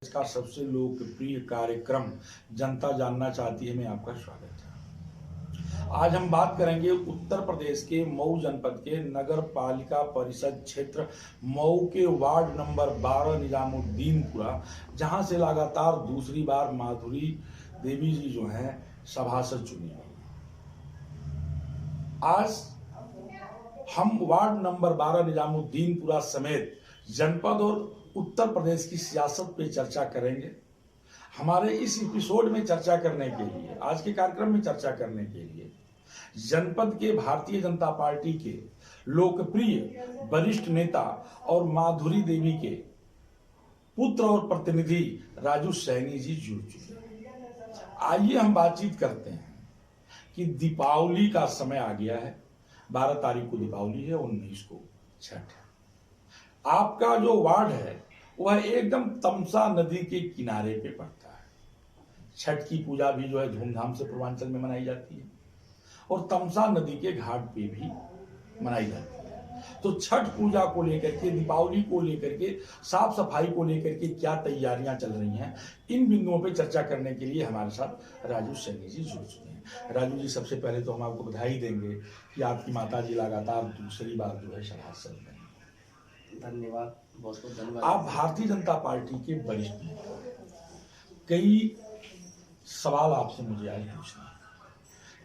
इसका सबसे लोकप्रिय कार्यक्रम जनता जानना चाहती है में आपका स्वागत है। आज हम बात करेंगे उत्तर प्रदेश के मऊ जनपद के नगर पालिका परिषद क्षेत्र मऊ के वार्ड नंबर 12 निजामुद्दीनपुरा, जहां से लगातार दूसरी बार माधुरी देवी जी जो हैं सभासद चुनी गई। आज हम वार्ड नंबर 12 निजामुद्दीनपुरा समेत जनपद और उत्तर प्रदेश की सियासत पे चर्चा करेंगे। हमारे इस एपिसोड में चर्चा करने के लिए, आज के कार्यक्रम में चर्चा करने के लिए जनपद के भारतीय जनता पार्टी के लोकप्रिय वरिष्ठ नेता और माधुरी देवी के पुत्र और प्रतिनिधि राजू सैनी जी जुड़ चुके हैं। आइए हम बातचीत करते हैं कि दीपावली का समय आ गया है। 12 तारीख को दीपावली है, 19 को छठ है। आपका जो वार्ड है वह एकदम तमसा नदी के किनारे पे पड़ता है। छठ की पूजा भी जो है धूमधाम से पूर्वांचल में मनाई जाती है और तमसा नदी के घाट पे भी मनाई जाती है। तो छठ पूजा को लेकर के, दीपावली को लेकर के, साफ सफाई को लेकर के क्या तैयारियां चल रही हैं, इन बिंदुओं पे चर्चा करने के लिए हमारे साथ राजू सैनी जी जुड़ चुके हैं। राजू जी, सबसे पहले तो हम आपको बधाई देंगे कि आपकी माता जी लगातार दूसरी बार जो है सभासद बनी। धन्यवाद, बहुत बहुत धन्यवाद। आप भारतीय जनता पार्टी के वरिष्ठ नेता हैं। कई सवाल आपसे मुझे आज पूछना है।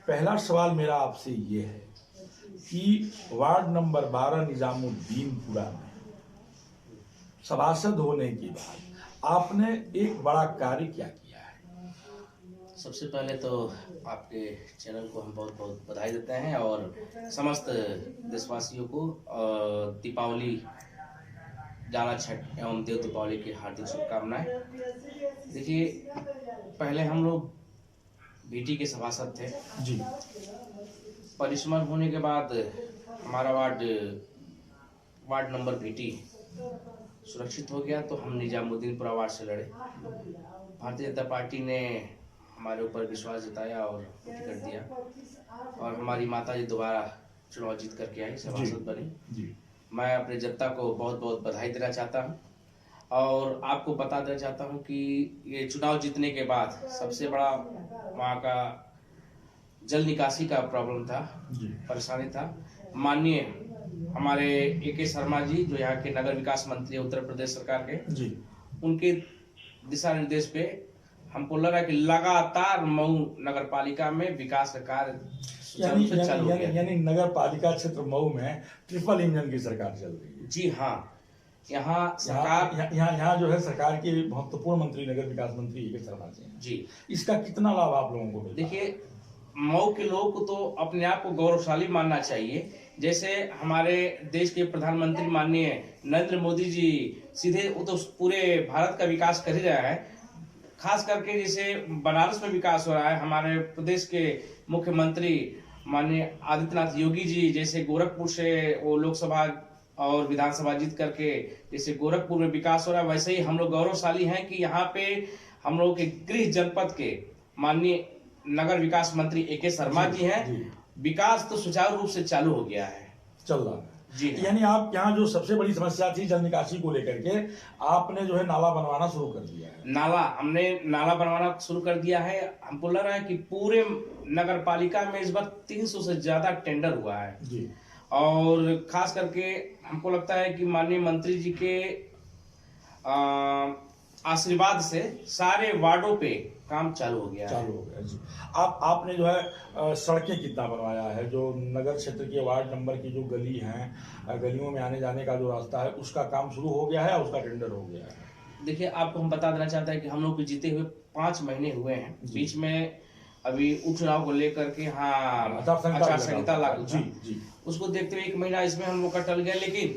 पहला सवाल मेरा आपसे ये है कि वार्ड नंबर 12 निजामुद्दीनपुरा में सभासद होने के बाद आपने एक बड़ा कार्य क्या किया है? सबसे पहले तो आपके चैनल को हम बहुत बहुत बधाई देते हैं और समस्त देशवासियों को दीपावली, जाना छठ एवं देव दीपावली की हार्दिक शुभकामनाएं। देखिए, पहले हम लोग बीटी के सभासद थे जी। परिसमन होने के बाद हमारा वार्ड नंबर बीटी सुरक्षित हो गया, तो हम निजामुद्दीनपुरा वार्ड से लड़े। भारतीय जनता पार्टी ने हमारे ऊपर विश्वास जताया और टिकट दिया और हमारी माता जी दोबारा चुनाव जीत करके आई, सभासद बनी। मैं अपने जनता को बहुत बहुत बधाई देना चाहता हूं और आपको बता देना चाहता हूं कि ये चुनाव जीतने के बाद सबसे बड़ा वहाँ का जल निकासी का प्रॉब्लम था, परेशानी था। माननीय हमारे AK शर्मा जी, जो यहाँ के नगर विकास मंत्री उत्तर प्रदेश सरकार के, उनके दिशा निर्देश पे हमको लगा कि लगातार मऊ नगर पालिका में विकास का कार्य यानी नगर पालिका क्षेत्र मऊ में ट्रिपल इंजन की सरकार चल रही है। जी हाँ, यहाँ सरकार यहाँ जो है सरकार के महत्वपूर्ण मंत्री नगर विकास मंत्री AK शर्मा जी। इसका कितना लाभ आप लोगों को मिला? देखिए, मऊ के लोगों को तो अपने आप को गौरवशाली मानना चाहिए। जैसे हमारे देश के प्रधानमंत्री माननीय नरेंद्र मोदी जी सीधे वो तो पूरे भारत का विकास कर ही रहा है। खास करके जैसे बनारस में विकास हो रहा है, हमारे प्रदेश के मुख्यमंत्री माननीय आदित्यनाथ योगी जी जैसे गोरखपुर से वो लोकसभा और विधानसभा जीत करके जैसे गोरखपुर में विकास हो रहा है, वैसे ही हम लोग गौरवशाली हैं कि यहाँ पे हम लोग के गृह जनपद के माननीय नगर विकास मंत्री AK शर्मा जी हैं। विकास तो सुचारू रूप से चालू हो गया है, चल रहा है जी। यानी आप यहाँ जो सबसे बड़ी समस्या थी जल निकासी को लेकर के, आपने जो है नाला बनवाना शुरू कर दिया है। हमने नाला बनवाना शुरू कर दिया है। हमको लग रहा है कि पूरे नगर पालिका में इस बार 300 से ज्यादा टेंडर हुआ है जी। और खास करके हमको लगता है कि माननीय मंत्री जी के आशीर्वाद से सारे वार्डों पे काम चालू हो गया जी। आपने जो है सड़कें कितना बनवाया है? जो नगर क्षेत्र के वार्ड नंबर की जो गली हैं, गलियों में आने जाने का जो रास्ता है, उसका काम शुरू हो गया है, उसका टेंडर हो गया है? देखिए, आपको हम बता देना चाहते हैं कि हम लोग को जीते हुए 5 महीने हुए हैं। बीच में अभी उपचुनाव को लेकर के आचार संहिता लागू जी, उसको देखते हुए 1 महीना इसमें हम लोग का टल गया, लेकिन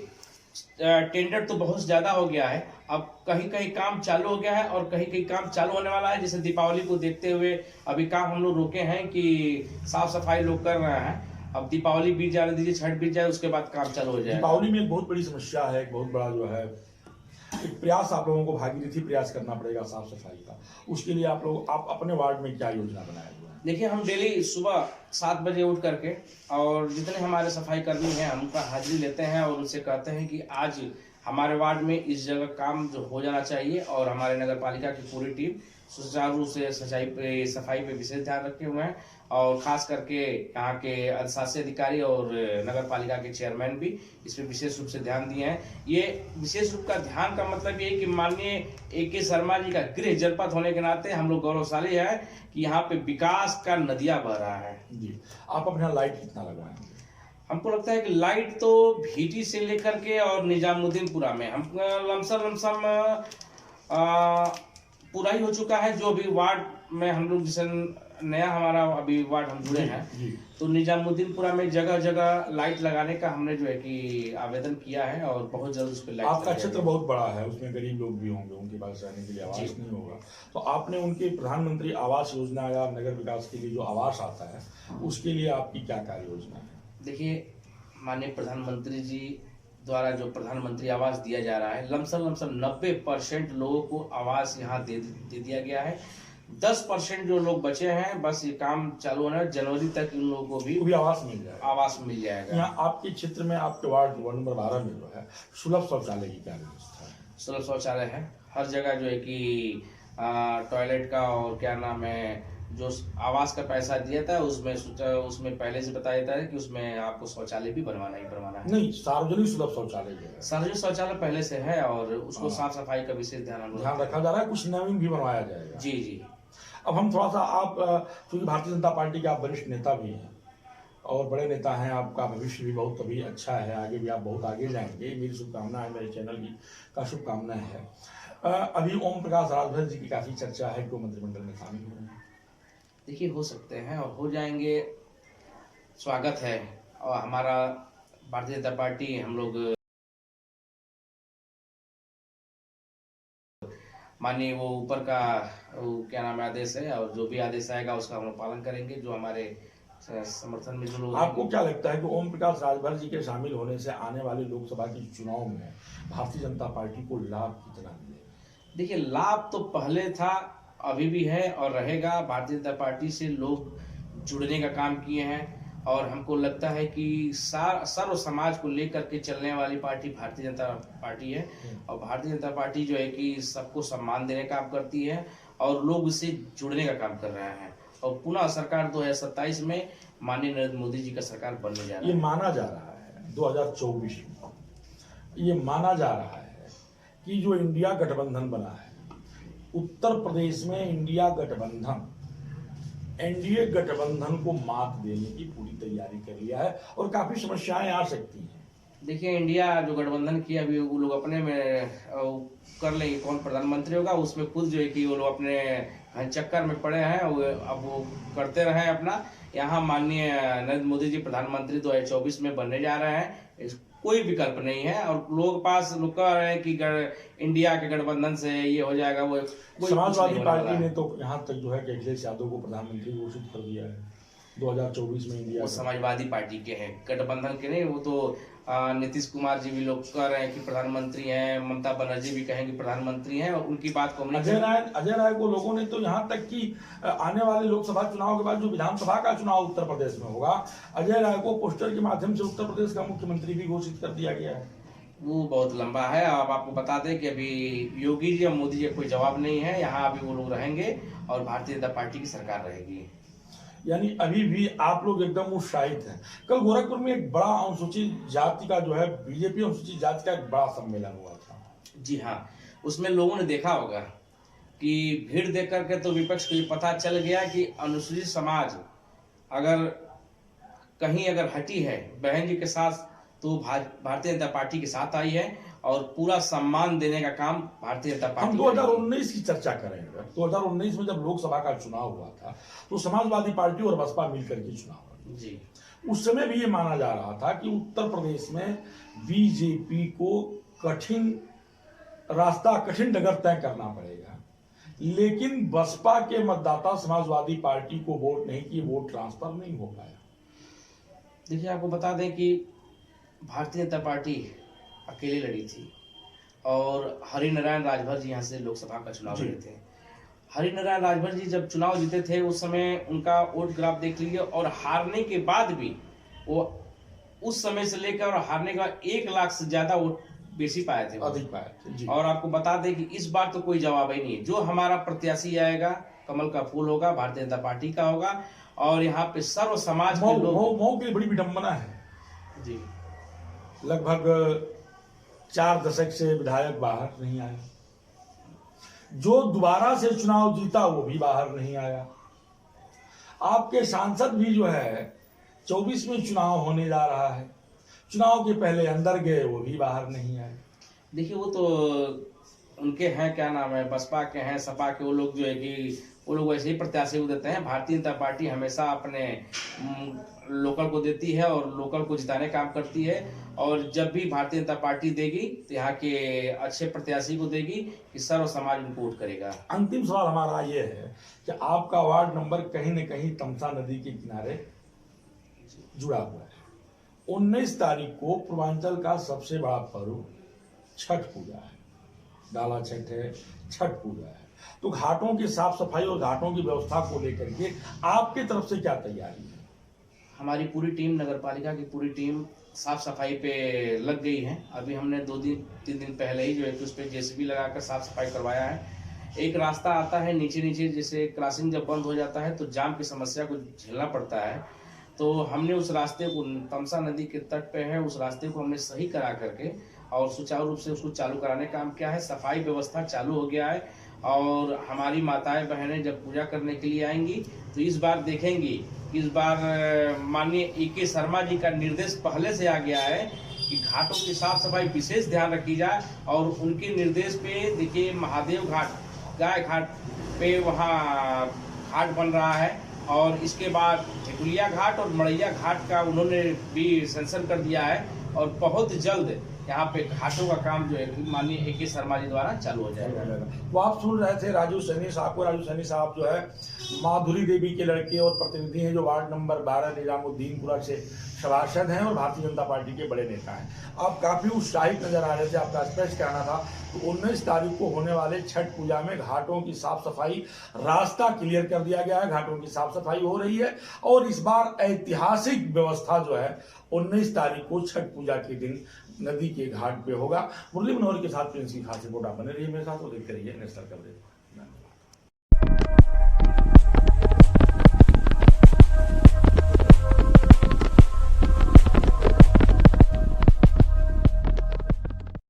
टेंडर तो बहुत ज्यादा हो गया है। अब कहीं कहीं काम चालू हो गया है और कहीं कहीं काम चालू होने वाला है। जैसे दीपावली को देखते हुए अभी काम हम लोग रोके हैं कि साफ सफाई लोग कर रहे हैं। अब दीपावली बीत जाने दीजिए, छठ बीत जाए, उसके बाद काम चालू हो जाए। दीपावली में एक बहुत बड़ी समस्या है, एक बहुत बड़ा जो है एक प्रयास आप लोगों को भागीरथी प्रयास करना पड़ेगा साफ सफाई का। उसके लिए आप अपने वार्ड में क्या योजना बनाए हुए हैं? देखिए, हम डेली सुबह 7 बजे उठ करके और जितने हमारे सफाई कर्मी हैं उनका हाजिरी लेते हैं और उनसे कहते हैं कि आज हमारे वार्ड में इस जगह काम जो हो जाना चाहिए, और हमारे नगर पालिका की पूरी टीम सुचारू रूप से सफाई पे विशेष ध्यान रखे हुए हैं, और खास करके यहाँ के अधिशासी अधिकारी और नगर पालिका के चेयरमैन भी इस पे विशेष रूप से ध्यान दिए हैं। ये विशेष रूप का ध्यान का मतलब ये है कि माननीय AK शर्मा जी का गृह जनपद होने के नाते हम लोग गौरवशाली है कि यहाँ पे विकास का नदिया बह रहा है। जी, आप अपने यहाँ लाइट कितना लगवाएंगे? हमको लगता है कि लाइट तो भीटी से लेकर के और निजामुद्दीनपुरा में हम लमसम पूरा ही हो चुका है। जो अभी वार्ड में हम लोग जैसे नया हमारा अभी वार्ड हम जुड़े हैं, तो निजामुद्दीनपुरा में जगह जगह लाइट लगाने का हमने जो है कि आवेदन किया है और बहुत जल्द उस पर लाइट। आपका क्षेत्र बहुत बड़ा है, उसमें गरीब लोग भी होंगे, उनके पास रहने के लिए आवास नहीं होगा, तो आपने उनके प्रधानमंत्री आवास योजना या नगर विकास के लिए जो आवास आता है उसके लिए आपकी क्या कार्य योजना है? देखिए, माननीय प्रधानमंत्री जी द्वारा जो प्रधानमंत्री आवास दिया जा रहा है, लमसम 90% लोगों को आवास यहाँ दे दिया गया है। 10% जो लोग बचे हैं, बस ये काम चालू होना है, जनवरी तक इन लोगों को भी आवास मिल जाएगा। यहाँ आपके क्षेत्र में आपके वार्ड नंबर 12 में जो है सुलभ शौचालय की क्या व्यवस्था है? सुलभ शौचालय है हर जगह, जो है कि टॉयलेट का, और क्या नाम है, जो आवास का पैसा दिया था उसमें पहले से बताया जाता है कि उसमें आपको शौचालय भी बनवाना है। नहीं, सार्वजनिक सुलभ शौचालय जो है, सार्वजनिक शौचालय पहले से है और उसको साफ सफाई का विशेष ध्यान रखा जा रहा है, कुछ नवीन भी बनवाया जाएगा। जी। अब हम थोड़ा सा, आप क्योंकि भारतीय जनता पार्टी के आप वरिष्ठ नेता भी हैं और बड़े नेता हैं, आपका भविष्य भी बहुत अभी अच्छा है, आगे भी आप बहुत आगे जाएंगे, मेरी शुभकामना है, मेरे चैनल की का शुभकामना है। अभी ओम प्रकाश राजभर जी की काफी चर्चा है कि वो मंत्रिमंडल में शामिल हो रहे हैं। देखिए, हो सकते हैं और हो जाएंगे, स्वागत है। और हमारा भारतीय जनता पार्टी, हम लोग मानिए वो ऊपर का क्या नाम है आदेश है, और जो भी आदेश आएगा उसका हम लोग पालन करेंगे, जो हमारे समर्थन में जो लोग। आपको क्या लगता है कि ओम प्रकाश राजभर जी के शामिल होने से आने वाले लोकसभा के चुनाव में भारतीय जनता पार्टी को लाभ कितना मिलेगा? देखिए, लाभ तो पहले था, अभी भी है और रहेगा। भारतीय जनता पार्टी से लोग जुड़ने का काम किए हैं और हमको लगता है कि सर्व समाज को लेकर के चलने वाली पार्टी भारतीय जनता पार्टी है। और भारतीय जनता पार्टी जो है कि सबको सम्मान देने का काम करती है और लोग इससे जुड़ने का काम कर रहे हैं। और पुनः सरकार 2027 में माननीय नरेंद्र मोदी जी का सरकार बनने जा रहा है। ये माना जा रहा है 2024 में, ये माना जा रहा है कि जो इंडिया गठबंधन बना है उत्तर प्रदेश में, इंडिया गठबंधन NDA गठबंधन को मात देने की पूरी तैयारी कर लिया है और काफी समस्याएं आ सकती हैं। देखिए, इंडिया जो गठबंधन किया, अभी वो लोग अपने में कर लेंगे कौन प्रधानमंत्री होगा, उसमें खुद जो है कि वो लोग अपने चक्कर में पड़े हैं। अब वो करते रहे अपना। यहाँ माननीय नरेंद्र मोदी जी प्रधानमंत्री 2024 में बनने जा रहे हैं, कोई विकल्प नहीं है। और लोग पास लोग कह रहे हैं कि इंडिया के गठबंधन से ये हो जाएगा, वो समाजवादी पार्टी ने तो यहाँ तक जो है कि अखिलेश यादव को प्रधानमंत्री घोषित कर दिया है 2024 में। इंडिया वो समाजवादी पार्टी के हैं, गठबंधन के नहीं। वो तो नीतीश कुमार जी भी लोग कह रहे हैं कि प्रधानमंत्री हैं, ममता बनर्जी भी कहेंगे प्रधानमंत्री हैं, और उनकी बात को अजय राय को लोगों ने तो यहाँ तक कि आने वाले लोकसभा चुनाव के बाद जो विधानसभा का चुनाव उत्तर प्रदेश में होगा, अजय राय को पोस्टर के माध्यम से उत्तर प्रदेश का मुख्यमंत्री भी घोषित कर दिया गया है। वो बहुत लंबा है। अब आपको बता दें कि अभी योगी जी और मोदी जी कोई जवाब नहीं है, यहाँ अभी वो लोग रहेंगे और भारतीय जनता पार्टी की सरकार रहेगी। यानी अभी भी आप लोग एकदम उत्साहित हैं। कल गोरखपुर में एक बड़ा अनुसूचित जाति का जो है, बीजेपी अनुसूचित जाति का एक बड़ा सम्मेलन हुआ था। जी हाँ, उसमें लोगों ने देखा होगा कि भीड़ देख करके तो विपक्ष को ये पता चल गया कि अनुसूचित समाज अगर कहीं हटी है बहन जी के साथ, तो भारतीय जनता पार्टी के साथ आई है और पूरा सम्मान देने का काम भारतीय जनता पार्टी। हम 2019 की चर्चा करेंगे। 2019 में जब लोकसभा का चुनाव हुआ था तो समाजवादी पार्टी और बसपा मिलकर के चुनाव हुआ जी। उस समय भी ये माना जा रहा था कि उत्तर प्रदेश में बीजेपी को कठिन डगर तय करना पड़ेगा, लेकिन बसपा के मतदाता समाजवादी पार्टी को वोट नहीं किए, वोट ट्रांसफर नहीं हो पाया। देखिए, आपको बता दें कि भारतीय जनता पार्टी अकेले लड़ी थी और हरिनारायण राजभर जी यहाँ से लोकसभा का चुनाव लड़े थे। हरिनारायण राजभर जी जब चुनाव जीते थे उस समय उनका वोट ग्राफ देख लीजिए, और हारने के बाद भी वो उस समय से लेकर और हारने का 1 लाख से ज्यादा वोट बेसी पाए थे, अधिक पाए थे जी। और आपको बता दें कि इस बार तो कोई जवाब ही नहीं है। जो हमारा प्रत्याशी आएगा कमल का फूल होगा, भारतीय जनता पार्टी का होगा, और यहाँ पे सर्व समाज के लोग। मऊ की बड़ी विडंबना है जी, लगभग 4 दशक से विधायक बाहर नहीं आया, जो दोबारा से चुनाव जीता वो भी बाहर नहीं आया। आपके सांसद भी जो है 24 में चुनाव होने जा रहा है, चुनाव के पहले अंदर गए वो भी बाहर नहीं आए। देखिए वो तो उनके हैं, क्या नाम है, बसपा के हैं, सपा के, वो लोग जो है कि वो लोग वैसे ही प्रत्याशी को देते हैं। भारतीय जनता पार्टी हमेशा अपने लोकल को देती है और लोकल को जिताने का काम करती है, और जब भी भारतीय जनता पार्टी देगी तो यहाँ के अच्छे प्रत्याशी को देगी कि सर्व समाज उनको वोट करेगा। अंतिम सवाल हमारा ये है कि आपका वार्ड नंबर कहीं न कहीं तमसा नदी के किनारे जुड़ा हुआ है। 19 तारीख को पूर्वांचल का सबसे बड़ा पर्व छठ पूजा है, डाला छठ है, छठ पूजा है। तो घाटों की साफ सफाई और घाटों की व्यवस्था को लेकर के आपकी तरफ से क्या तैयारी है? हमारी पूरी टीम, नगर पालिका की पूरी टीम साफ सफाई पे लग गई है। अभी हमने 2-3 दिन पहले ही जो है कि उस पर जेसीबी लगाकर साफ सफाई करवाया है। एक रास्ता आता है नीचे नीचे, जैसे क्रॉसिंग जब बंद हो जाता है तो जाम की समस्या को झेलना पड़ता है, तो हमने उस रास्ते को, तमसा नदी के तट पे है, उस रास्ते को हमने सही करा करके और सुचारू रूप से उसको चालू कराने का काम किया है। सफाई व्यवस्था चालू हो गया है, और हमारी माताएं बहनें जब पूजा करने के लिए आएंगी तो इस बार देखेंगी, इस बार माननीय AK शर्मा जी का निर्देश पहले से आ गया है कि घाटों की साफ सफाई विशेष ध्यान रखी जाए, और उनके निर्देश पे देखिए महादेव घाट, गाय घाट पे वहाँ घाट बन रहा है, और इसके बाद ठेकुलिया घाट और मड़ैया घाट का उन्होंने भी सेंसन कर दिया है, और बहुत जल्द यहाँ पे घाटों का काम जो है माननीय AK शर्मा जी द्वारा चालू हो जाएगा। वो आप सुन रहे थे राजू सैनी साहब को। राजू सैनी साहब जो है माधुरी देवी के लड़के और प्रतिनिधि हैं, जो वार्ड नंबर 12 निजामुद्दीनपुरा से सभासद हैं और भारतीय जनता पार्टी के बड़े नेता हैं। आप काफी उत्साहित नजर आ रहे थे, आपका स्पष्ट कहना था तो 19 तारीख को होने वाले छठ पूजा में घाटों की साफ सफाई, रास्ता क्लियर कर दिया गया है, घाटों की साफ सफाई हो रही है, और इस बार ऐतिहासिक व्यवस्था जो है 19 तारीख को छठ पूजा के दिन नदी के घाट पे होगा। मुरली मनोहर के साथ प्रिंस की खास रिपोर्ट आप बने रहिए मेरे साथ और देखते रहिए नेशनल कवरेज।